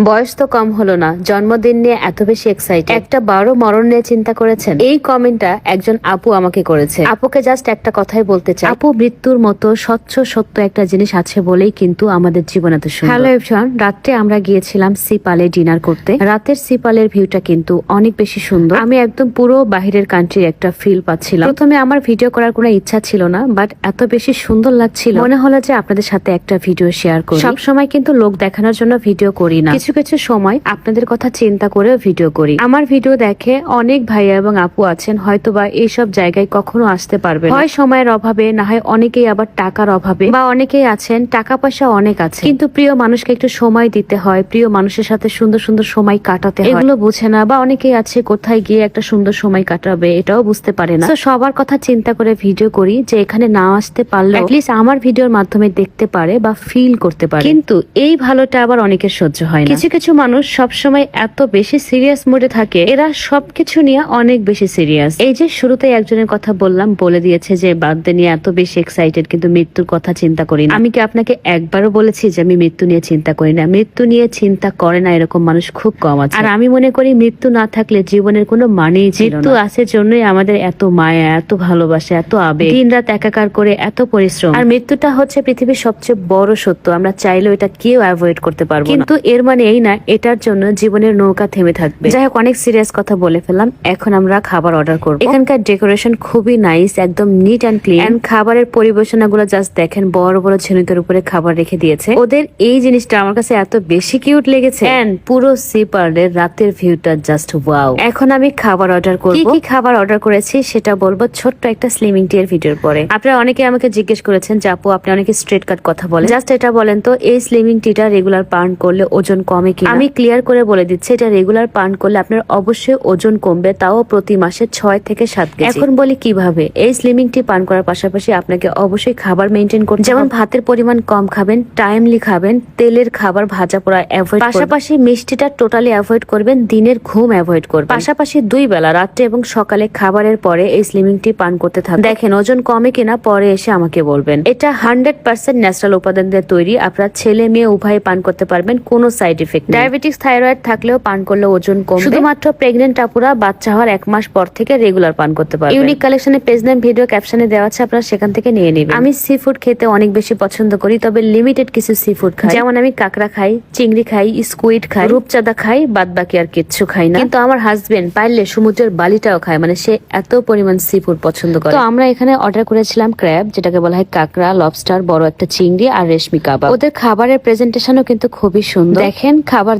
বয়স তো কম হলো না, জন্মদিন নিয়ে এত বেশি এক্সাইটেড, একটা বড় মরণ নিয়ে চিন্তা করেছেন। এই কমেন্টটা একজন আপু আমাকে করেছে। আপুকে জাস্ট একটা কথাই বলতে চাই, আপু মৃত্যুর মতো স্বচ্ছ সত্য একটা জিনিস আছে বলেই কিন্তু আমাদের জীবন এত সুন্দর। হ্যালো এভরিওয়ান, রাত্রে আমরা গিয়েছিলাম সিপালে ডিনার করতে। রাতের সিপালের ভিউটা কিন্তু অনেক বেশি সুন্দর। আমি একদম পুরো বাহিরের কান্ট্রির একটা ফিল পাচ্ছিলাম। প্রথমে আমার ভিডিও করার কোনো ইচ্ছা ছিল না, বাট এত বেশি সুন্দর লাগছিল, মনে হলো যে আপনাদের সাথে একটা ভিডিও শেয়ার করি। সবসময় কিন্তু লোক দেখানোর জন্য ভিডিও করি না, কিছু কিছু সময় আপনাদের কথা চিন্তা করে ভিডিও করি। আমার ভিডিও দেখে অনেক ভাইয়া এবং আপু আছেন হয়তোবা এইসব জায়গায় কখনো আসতে পারবে না, হয় সময়ের অভাবে, না হয় অনেকেই আবার টাকার অভাবে, বা অনেকেই আছেন টাকা পয়সা অনেক আছে কিন্তু প্রিয় মানুষকে একটু সময় দিতে হয়, প্রিয় মানুষের সাথে সুন্দর সুন্দর সময় কাটাতে হয়, এগুলো বুঝে না। বা অনেকেই আছে কোথায় গিয়ে একটা সুন্দর সময় কাটাবে এটাও বুঝতে পারে না। তো সবার কথা চিন্তা করে ভিডিও করি, যে এখানে না আসতে পারলে অ্যাটলিস্ট আমার ভিডিওর মাধ্যমে দেখতে পারে বা ফিল করতে পারে। কিন্তু এই ভালোটা আবার অনেকের সহ্য হয় না। কিছু কিছু মানুষ সবসময় এত বেশি সিরিয়াস মোডে থাকে, এরা সবকিছু নিয়ে অনেক বেশি সিরিয়াস। এই যে শুরুতে একজনের কথা বললাম, বলে দিয়েছে যে বার্থডে নিয়ে এত বেশি এক্সাইটেড কিন্তু মৃত্যুর কথা চিন্তা করি না। আমি কি আপনাকে একবারও বলেছি যে আমি মৃত্যু নিয়ে চিন্তা করি না? মৃত্যু নিয়ে চিন্তা করে না এরকম মানুষ খুব কম আছে। আর আমি মনে করি মৃত্যু না থাকলে জীবনের কোনো মানেই ছিল না। মৃত্যু আছে জন্যই আমাদের এত মায়া, এত ভালোবাসা, এত আবেগ, দিন রাত একাকার করে এত পরিশ্রম। আর মৃত্যুটা হচ্ছে পৃথিবীর সবচেয়ে বড় সত্য, আমরা চাইলেও এটা কেউ অ্যাভয়েড করতে পারবো না। কিন্তু এর মানে এই না এটার জন্য জীবনের নৌকা থেমে থাকবে। যাই হোক, অনেক সিরিয়াস কথা বলে ফেললাম। এখন আমরা খাবার অর্ডার করবো। এখানকার ডেকোরেশন খুবই নাইস, একদম নিট অ্যান্ড ক্লিন। খাবারের পরিবেশনাগুলো জাস্ট দেখেন, বড় বড় ঝিনুকের উপরে খাবার রেখে দিয়েছে। ওদের এই জিনিসটা আমার কাছে এত বেশি কিউট লেগেছে। এন্ড পুরো সি পার্লের রাতের ভিউটা জাস্ট ওয়াও। এখন আমি খাবার অর্ডার করব। কি খাবার অর্ডার করেছি সেটা বলবো ছোট্ট একটা স্লিমিং টি এর ভিডিওর পরে। আপনারা অনেকে আমাকে জিজ্ঞেস করেছেন যে আপু আপনি অনেকে স্ট্রেট কাট কথা বলেন, জাস্ট এটা বলেন তো এই স্লিমিং টিটা রেগুলার পান করলে ওজন কমে কিনা? আমি ক্লিয়ার করে বলে দিচ্ছি, এটা রেগুলার পান করলে আপনার অবশ্যই ওজন কমবে, তাও প্রতি মাসে 6 থেকে 7 কেজি। এখন বলি কিভাবে। এই স্লিমিং টি পান করার পাশাপাশি আপনাকে অবশ্যই খাবার মেনটেন করতে হবে। যেমন ভাতের পরিমাণ কম খাবেন, টাইমলি খাবেন, তেলের খাবার ভাজা পোড়া অ্যাভয়েড, পাশাপাশি মিষ্টিটা টোটালি অ্যাভয়েড করবেন, দিনের ঘুম অ্যাভয়েড করবেন, পাশাপাশি 2 বেলা রাত্রে এবং সকালে খাবারের পরে এই স্লিমিং টি পান করতে থাকবেন। দেখেন ওজন কমে কিনা, পরে এসে আমাকে বলবেন। এটা 100% ন্যাচারাল উপাদান দিয়ে তৈরি, আপনারা ছেলে মেয়ে উভয় পান করতে পারবেন, কোনো সাইড ইফেক্ট নেই। ডায়াবেটিস থাইরয়েড থাকলেও পান করলে ওজন কমবে। শুধুমাত্র প্রেগনেন্ট আপুরা বাচ্চা হওয়ার 1 মাস পর থেকে রেগুলার পান করতে পারবেন। ইউনিক কালেকশনের পেজ নেম ভিডিও ক্যাপশনে দেওয়া আছে, আপনারা সেখান থেকে নিয়ে নেবেন। আমি সি ফুড খেতে অনেক বেশি পছন্দ করি, তবে লিমিটেড কিছু সি ফুড খাই। যেমন আমি কাঁকড়া খাই, চিংড়ি খাই, স্কুইড খাই, রূপচাঁদা খাই, বাদ বাকি আর কিচ্ছু খাই না। কিন্তু আমার হাজবেন্ড পারলে সমুদ্রের বালিটাও খায়, মানে সে এত পরিমাণ সি ফুড পছন্দ করে। তো আমরা এখানে অর্ডার করেছিলাম ক্র্যাব, যেটাকে বলা হয় কাঁকড়া, লবস্টার, বড় একটা চিংড়ি আর রেশমি কাবাব। ওদের খাবারের প্রেজেন্টেশনও কিন্তু খুবই সুন্দর। দেখেন খাবার